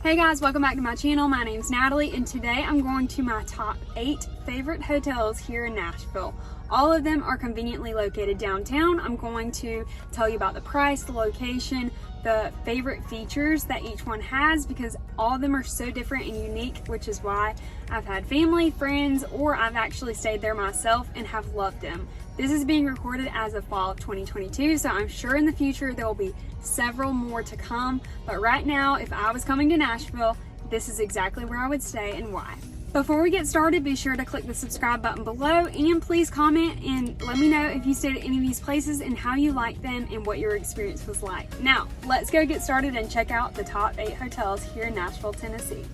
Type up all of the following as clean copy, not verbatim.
Hey guys, welcome back to my channel. My name's Natalie and today I'm going to my top 8 favorite hotels here in Nashville. All of them are conveniently located downtown. I'm going to tell you about the price, the location, the favorite features that each one has because all of them are so different and unique, which is why I've had family, friends, or I've actually stayed there myself and have loved them. This is being recorded as of fall of 2022, so I'm sure in the future there will be several more to come. But right now, if I was coming to Nashville, this is exactly where I would stay and why. Before we get started, be sure to click the subscribe button below and please comment and let me know if you stayed at any of these places and how you liked them and what your experience was like. Now, let's go get started and check out the top 8 hotels here in Nashville, Tennessee.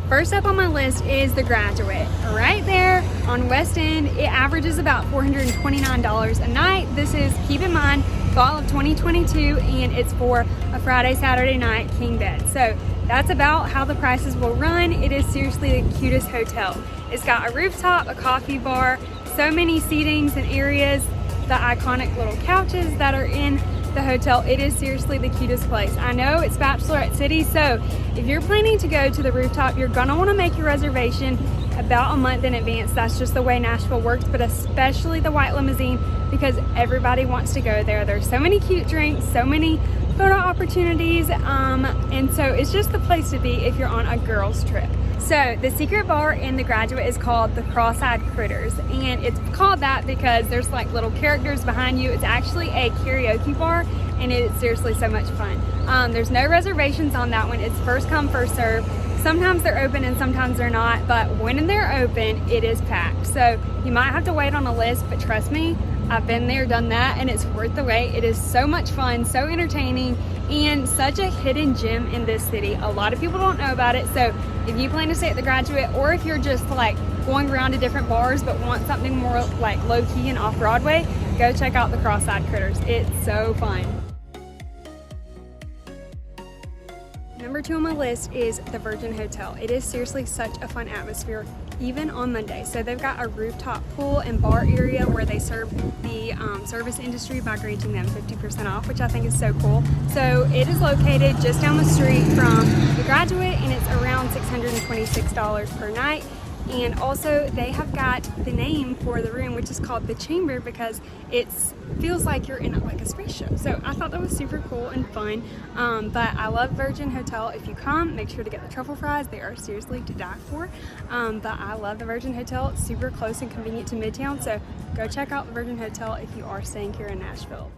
First up on my list is the Graduate. Right there on West End, it averages about $429 a night. This is, keep in mind, fall of 2022 and it's for a Friday, Saturday night king bed. So that's about how the prices will run. It is seriously the cutest hotel. It's got a rooftop, a coffee bar, so many seatings and areas, the iconic little couches that are in the hotel. It is seriously the cutest place. I know it's Bachelorette City, so if you're planning to go to the rooftop, you're gonna wanna make your reservation about a month in advance. That's just the way Nashville works, but especially the white limousine because everybody wants to go there. There's so many cute drinks, so many photo opportunities, and so it's just the place to be if you're on a girls trip. So the secret bar in the Graduate is called the Cross-Eyed Critters, and it's called that because there's like little characters behind you. It's actually a karaoke bar and it's seriously so much fun. There's no reservations on that one. It's first come, first serve. Sometimes they're open and sometimes they're not, but when they're open, it is packed. So you might have to wait on a list, but trust me, I've been there, done that, and it's worth the wait. It is so much fun, so entertaining, and such a hidden gem in this city. A lot of people don't know about it, so if you plan to stay at the Graduate, or if you're just like going around to different bars but want something more like low-key and off-Broadway, go check out the Cross-Eyed Critters. It's so fun. Number 2 on my list is the Virgin Hotel. It is seriously such a fun atmosphere, even on Monday. So they've got a rooftop pool and bar area where they serve the service industry by granting them 50% off, which I think is so cool. So it is located just down the street from the Graduate and it's around $626 per night. And also they have got the name for the room, which is called the Chamber, because it feels like you're in like a spaceship. So I thought that was super cool and fun. But I love Virgin Hotel. If you come, make sure to get the truffle fries. They are seriously to die for. But I love the Virgin Hotel. It's super close and convenient to Midtown. So go check out the Virgin Hotel if you are staying here in Nashville.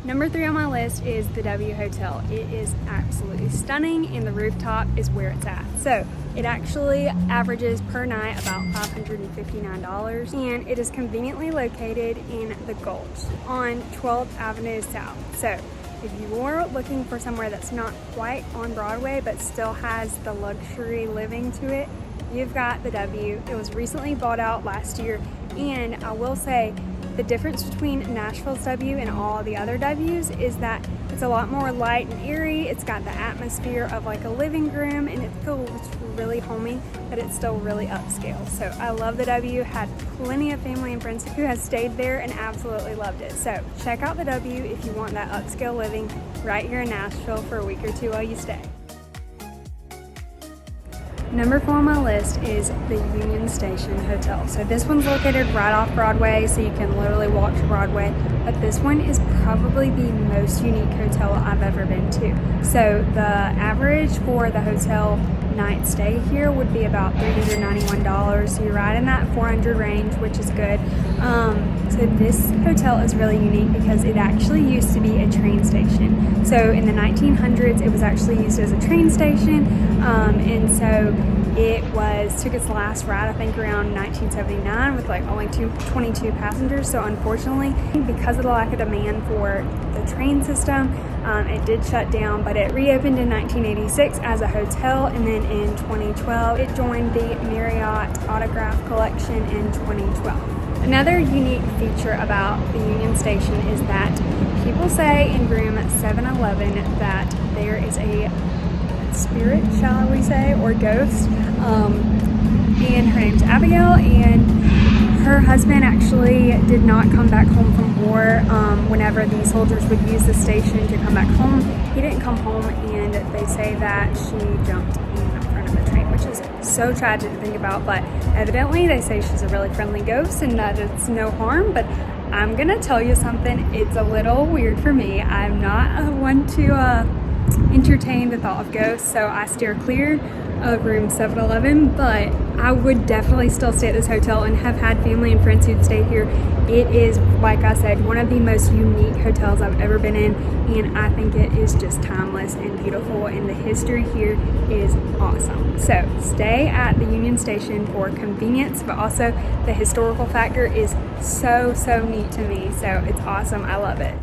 Number 3 on my list is the W Hotel. It is absolutely stunning and the rooftop is where it's at. So it actually averages per night about $559 and it is conveniently located in the Gulch on 12th Avenue South. So if you are looking for somewhere that's not quite on Broadway but still has the luxury living to it, you've got the W. It was recently bought out last year, and I will say the difference between Nashville's W and all the other W's is that it's a lot more light and airy. It's got the atmosphere of like a living room and it feels really homey, but it's still really upscale. So I love the W. Had plenty of family and friends who have stayed there and absolutely loved it. So check out the W if you want that upscale living right here in Nashville for a week or two while you stay. Number 4 on my list is the Union Station Hotel. So this one's located right off Broadway, so you can literally walk to Broadway. But this one is probably the most unique hotel I've ever been to. So the average for the hotel night stay here would be about $391. So you're right in that $400 range, which is good. So this hotel is really unique because it actually used to be a train station. So in the 1900s, it was actually used as a train station, and so it took its last ride, I think, around 1979 with like only 22 passengers. So unfortunately, because of the lack of demand for the train system, it did shut down, but it reopened in 1986 as a hotel, and then in 2012, it joined the Marriott Autograph Collection in 2012. Another unique feature about the Union Station is that people say in room 711 that there is a spirit, shall we say, or ghost and her name's Abigail, and her husband actually did not come back home from war. Whenever these soldiers would use the station to come back home, he didn't come home, and they say that she jumped in front of the train, which is so tragic to think about, but evidently they say she's a really friendly ghost and that it's no harm. But I'm gonna tell you something, it's a little weird for me. I'm not one to entertain the thought of ghosts, so I steer clear of room 711, but I would definitely still stay at this hotel and have had family and friends who'd stayed here. It is, like I said, one of the most unique hotels I've ever been in, and I think it is just timeless and beautiful, and the history here is awesome. So stay at the Union Station for convenience, but also the historical factor is so neat to me, so it's awesome. I love it.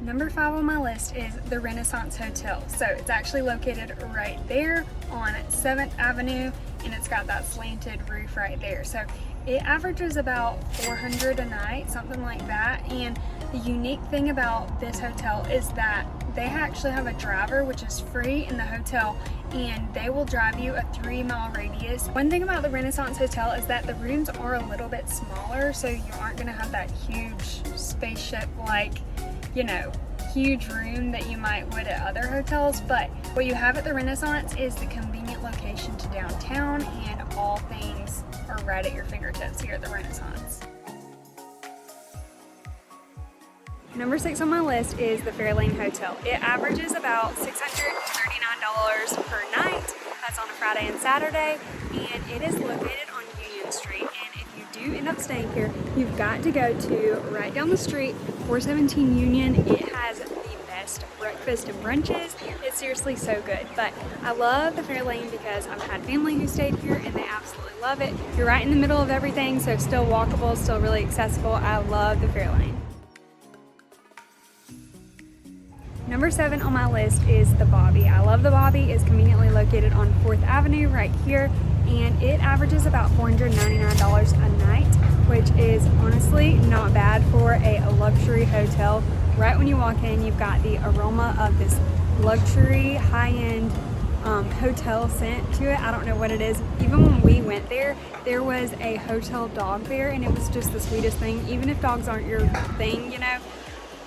Number 5 on my list is the Renaissance Hotel. So it's actually located right there on 7th Avenue, and it's got that slanted roof right there. So it averages about $400 a night, something like that. And the unique thing about this hotel is that they actually have a driver, which is free in the hotel, and they will drive you a 3-mile radius. One thing about the Renaissance Hotel is that the rooms are a little bit smaller, so you aren't gonna have that huge spaceship, like, you know, huge room that you might would at other hotels. But what you have at the Renaissance is the convenient location to downtown, and all things are right at your fingertips here at the Renaissance. Number 6 on my list is the Fairlane Hotel. It averages about $639 per night. That's on a Friday and Saturday, and it is located on Union Street. And if you do end up staying here, you've got to go to right down the street, 417 Union. It has the best breakfast and brunches. It's seriously so good. But I love the Fairlane because I've had family who stayed here and they absolutely love it. You're right in the middle of everything, so still walkable, still really accessible. I love the Fairlane. Number 7 on my list is the Bobby. I love the Bobby. It's conveniently located on 4th Avenue right here, and it averages about $499 a night, which is honestly not bad for a luxury hotel. Right when you walk in, you've got the aroma of this luxury, high-end hotel scent to it. I don't know what it is. Even when we went there, there was a hotel dog there, and it was just the sweetest thing. Even if dogs aren't your thing, you know,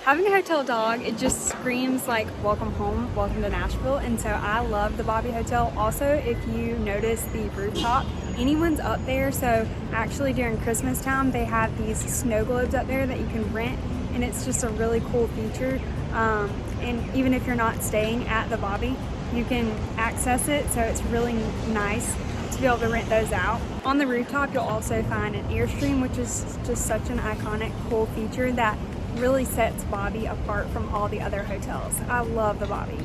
having a hotel dog, it just screams like welcome home, welcome to Nashville. And so I love the Bobby Hotel. Also, if you notice the rooftop, anyone's up there. So actually during Christmas time, they have these snow globes up there that you can rent, and it's just a really cool feature. And even if you're not staying at the Bobby, you can access it, so it's really nice to be able to rent those out. On the rooftop, you'll also find an Airstream, which is just such an iconic, cool feature that really sets Bobby apart from all the other hotels. I love the Bobby.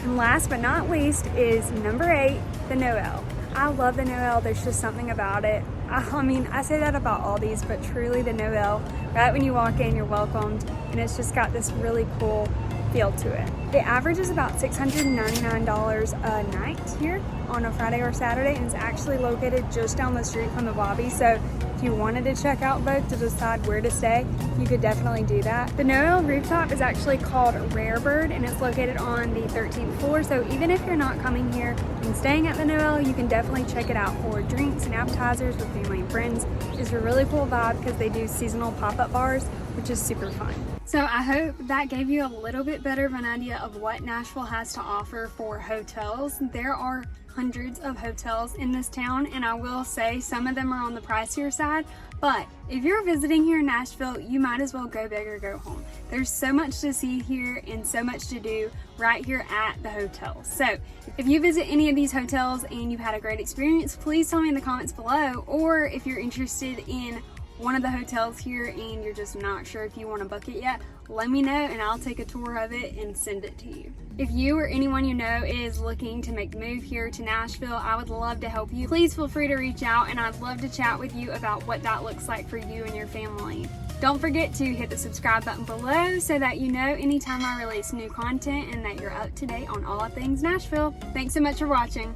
And last but not least is number 8, the Noelle. I love the Noelle. There's just something about it. I mean, I say that about all these, but truly the Noelle, right when you walk in, you're welcomed, and it's just got this really cool feel to it. The average is about $699 a night here on a Friday or Saturday, and it's actually located just down the street from the Bobby. So if you wanted to check out both to decide where to stay, you could definitely do that. The Noelle rooftop is actually called Rare Bird, and it's located on the 13th floor. So even if you're not coming here and staying at the Noelle, you can definitely check it out for drinks and appetizers with family and friends. It's a really cool vibe because they do seasonal pop-up bars, which is super fun. So I hope that gave you a little bit better of an idea of what Nashville has to offer for hotels. There are hundreds of hotels in this town, and I will say some of them are on the pricier side, but if you're visiting here in Nashville, you might as well go big or go home. There's so much to see here and so much to do right here at the hotel. So if you visit any of these hotels and you've had a great experience, please tell me in the comments below, or if you're interested in one of the hotels here and you're just not sure if you want to book it yet, let me know and I'll take a tour of it and send it to you. If you or anyone you know is looking to make the move here to Nashville, I would love to help you. Please feel free to reach out, and I'd love to chat with you about what that looks like for you and your family. Don't forget to hit the subscribe button below so that you know anytime I release new content and that you're up to date on all things Nashville. Thanks so much for watching.